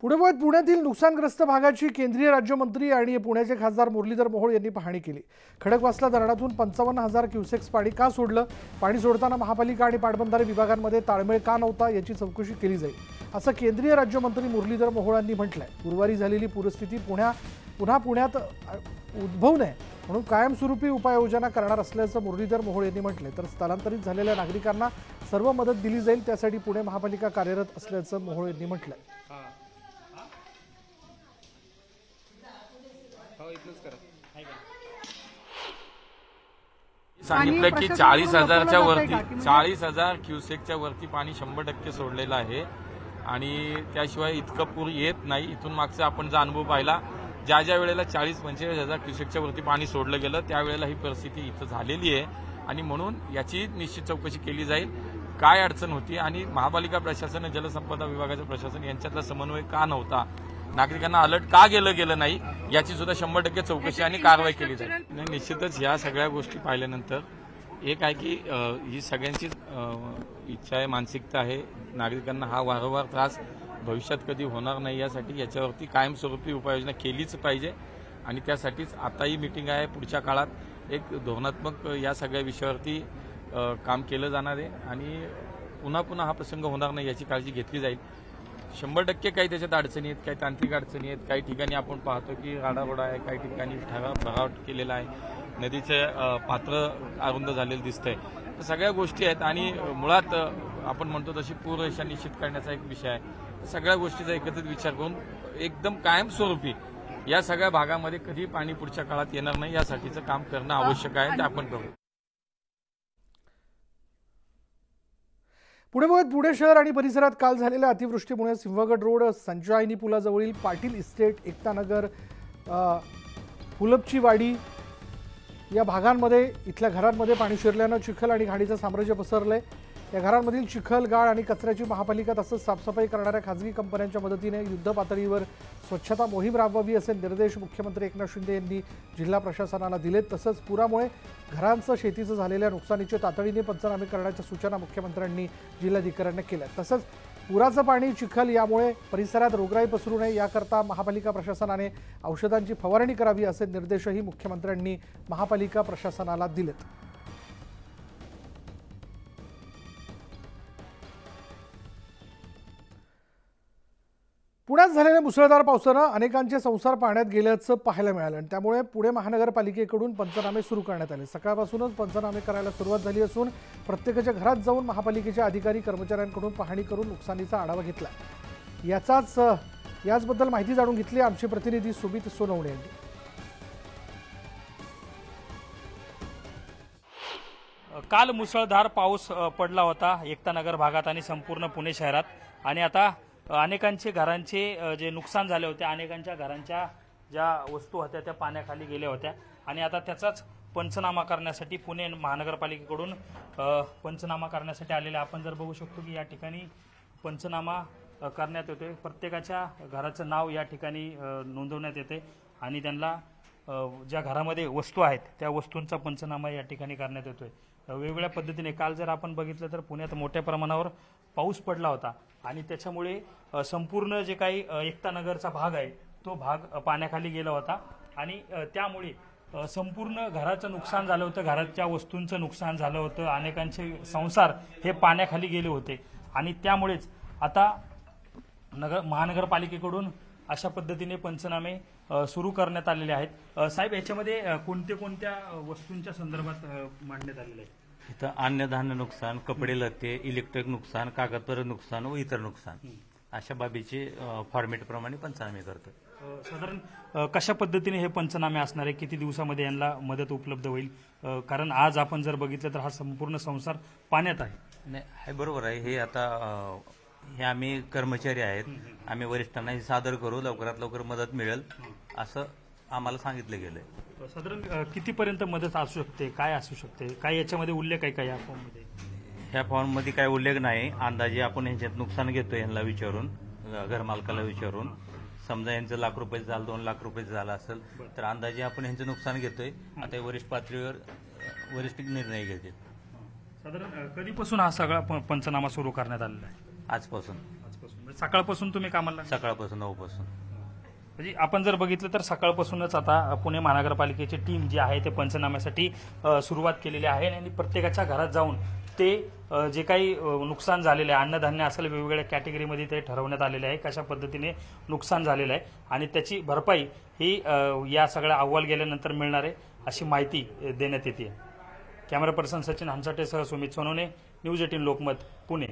पुण्यातील नुकसानग्रस्त भागाची केंद्रीय राज्यमंत्री आणि पुण्याचे खासदार मुरलीधर मोहोळ यांनी पाहणी केली। खडकवासला धरणातून 55,000 क्युसेक्स पाणी का सोडलं, पाणी सोडताना महापालिका आणि पाटबंधारे विभागांमध्ये ताळमेळ का नव्हता याची चौकशी केली जाईल, असं केंद्रीय राज्यमंत्री मुरलीधर मोहोळ यांनी म्हटलंय। गुरुवारी झालेली पूरस्थिती पुन्हा पुण्यात उद्भवू नये म्हणून कायमस्वरूपी उपाययोजना करणार असल्याचं मुरलीधर मोहोळ यांनी म्हटलंय। तर स्थलांतरित झालेल्या नागरिकांना सर्व मदत दिली जाईल, त्यासाठी पुणे महापालिका कार्यरत असल्याचं मोहोळ यांनी म्हटलंय। सांगितलं की 40,000च्या वरती 40,000 क्युसेकच्या वरती पाणी 100% सोडलेलं आहे आणि त्याशिवाय इतकं पूर येत नाही। इथून मागचा आपण जो अनुभव पाहिला, ज्या वेळेला 40-45,000 क्युसेकच्या वरती पाणी सोडलं गेलं त्यावेळेला ही परिस्थिती इथं झालेली आहे आणि म्हणून याची निश्चित चौकशी केली जाईल। काय अडचण होती आणि महापालिका प्रशासन, जलसंपदा विभागाचं प्रशासन यांच्यातला समन्वय का नव्हता, नागरिकांना अलर्ट का गेलं नाही, याची सुद्धा 100% चौकशी आणि कारवाई केली जाईल। निश्चितच या सगळ्या गोष्टी पाहिल्यानंतर एक आहे की ही सगळ्यांची इच्छा आहे, मानसिकता आहे, नागरिकांना हा वारंवार त्रास भविष्यात कधी होणार नाही यासाठी याच्यावरती कायमस्वरूपी उपाययोजना केलीच पाहिजे आणि त्यासाठीच आता ही मीटिंग आहे। पुढच्या काळात एक धोरणात्मक या सगळ्या विषयावरती काम केलं जाणार आहे आणि पुन्हा हा प्रसंग होणार नाही याची काळजी घेतली जाईल। 100% काही त्याच्यात अडचणी आहेत, काही तांत्रिक अडचणी आहेत, काही ठिकाणी आपण पाहतो की राडारोडा आहे, काही ठिकाणी भराव केलेला आहे, नदीचे पात्र अरुंद झालेलं दिसतंय। तर सगळ्या गोष्टी आहेत आणि मुळात आपण म्हणतो तशी पूररेषा निश्चित करण्याचा एक विषय आहे। सगळ्या गोष्टीचा एकत्रित विचार करून एकदम कायमस्वरूपी या सगळ्या भागामध्ये कधी पाणी पुढच्या काळात येणार नाही यासाठीचं काम करणं आवश्यक आहे, ते आपण करू। पुणे शहर आणि परिसरात काल झालेल्या अतिवृष्टीमुळे सिंहगड रोड, संचायनी पुलाजवळील पाटील इस्टेट, एकतानगर, फुलपची वाडी या भागांमध्ये इथल्या घरांमध्ये पाणी शिरल्यानं चिखल आणि घाणीचं साम्राज्य पसरलंय। या घरांमधील चिखल, गाळ आणि कचऱ्याची महापालिका तसंच साफसफाई करणाऱ्या खासगी कंपन्यांच्या मदतीने युद्ध पातळीवर स्वच्छता मोहीम राबवावी असे निर्देश मुख्यमंत्री एकनाथ शिंदे यांनी जिल्हा प्रशासनाला दिलेत। तसंच पुरामुळे घरांचं, शेतीचं झालेल्या नुकसानीचे तातडीने पंचनामे करण्याच्या सूचना मुख्यमंत्र्यांनी जिल्हाधिकाऱ्यांना केल्या। तसंच पुराचं पाणी, चिखल यामुळे परिसरात रोगराई पसरू नये याकरता महापालिका प्रशासनाने औषधांची फवारणी करावी असे निर्देशही मुख्यमंत्र्यांनी महापालिका प्रशासनाला दिलेत। पुण्यात झालेल्या मुसळधार पावसानं अनेकांचे संसार पाण्यात गेल्याचं पाहायला मिळालं आणि त्यामुळे पुणे महानगरपालिकेकडून पंचनामे सुरू करण्यात आले। सकाळपासूनच पंचनामे करायला सुरुवात झाली असून प्रत्येकाच्या घरात जाऊन महापालिकेचे अधिकारी, कर्मचाऱ्यांकडून पाहणी करून नुकसानीचा आढावा घेतला। याचबद्दल माहिती जाणून घेतली आमचे प्रतिनिधी सुमित सोनवणे यांनी। काल मुसळधार पाऊस पडला होता एकतानगर भागात आणि संपूर्ण पुणे शहरात आणि आता अनेकांचे घरांचे जे नुकसान झाले होते, अनेकांच्या घरांच्या ज्या वस्तू होत्या त्या पाण्याखाली गेल्या होत्या आणि आता त्याचाच पंचनामा करण्यासाठी पुणे महानगरपालिकेकडून पंचनामा करण्यासाठी आलेले आपण जर बघू शकतो की या ठिकाणी पंचनामा करण्यात येतोय। प्रत्येकाच्या घराचं नाव या ठिकाणी नोंदवण्यात येते आणि त्यांना ज्या घरामध्ये वस्तू आहेत त्या वस्तूंचा पंचनामा या ठिकाणी करण्यात येतोय। वेगवेगळ्या पद्धतीने काल जर आपण बघितलं तर पुण्यात मोठ्या प्रमाणावर पाऊस पडला होता आणि त्याच्यामुळे संपूर्ण जे काही एकतानगरचा भाग आहे तो भाग पाण्याखाली गेला होता आणि त्यामुळे संपूर्ण घराचं नुकसान झालं होतं, घराच्या वस्तूंचं नुकसान झालं होतं, अनेकांचे संसार हे पाण्याखाली गेले होते आणि त्यामुळेच आता महानगरपालिकेकडून अशा पद्धतीने पंचनामे सुरू करण्यात आलेले आहेत। साहेब, याच्यामध्ये कोणत्या वस्तूंच्या संदर्भात मांडण्यात आलेले आहे? इथं अन्नधान्य नुकसान, कपडे लत्ते, इलेक्ट्रिक नुकसान, कागदपत्र नुकसान व इतर नुकसान अशा बाबीचे फॉर्मेटप्रमाणे पंचनामे करतो। साधारण कशा पद्धतीने हे पंचनामे असणार आहे, किती दिवसामध्ये यांना मदत उपलब्ध होईल? कारण आज आपण जर बघितलं तर हा संपूर्ण संसार पाण्यात आहे। नाही, हे बरोबर आहे। हे आता हे आम्ही कर्मचारी आहेत, आम्ही वरिष्ठांना हे सादर करू, लवकरात लवकर मदत मिळेल असं आम्हाला सांगितलं गेलंय। साधारण कितीपर्यंत मदत असू शकते, काय असू शकते, काय याच्यामध्ये उल्लेख आहे का या फॉर्ममध्ये? ह्या फॉर्ममध्ये काय उल्लेख नाही। अंदाजे आपण ह्याच्यात नुकसान घेतो यांना विचारून, घरमालकाला विचारून, समजा यांचं लाख रुपये झालं, 2 लाख रुपये झालं असेल तर अंदाजे आपण यांचं नुकसान घेतोय। आता वरिष्ठ पातळीवर वरिष्ठ निर्णय घेतील। साधारण कधीपासून हा सगळा पंचनामा सुरू करण्यात आलेला आहे? आजपासून। सकाळपासून तुम्ही कामाला लागले? सकाळपासून 9 पासून. म्हणजे आपण जर बघितलं तर सकाळपासूनच आता पुणे महानगरपालिकेची टीम जी आहे ते पंचनाम्यासाठी सुरुवात केलेली आहे आणि प्रत्येकाच्या घरात जाऊन ते जे काही नुकसान झालेलं आहे, अन्नधान्य असेल, वेगवेगळ्या कॅटेगरीमध्ये ते ठरवण्यात आलेले आहे कशा पद्धतीने नुकसान झालेलं आहे आणि त्याची भरपाई ही या सगळ्या अहवाल गेल्यानंतर मिळणार आहे अशी माहिती देण्यात येते. कॅमेरा पर्सन सचिन हंसाटेसह सुमित सोनवणे, न्यूज 18 लोकमत, पुणे.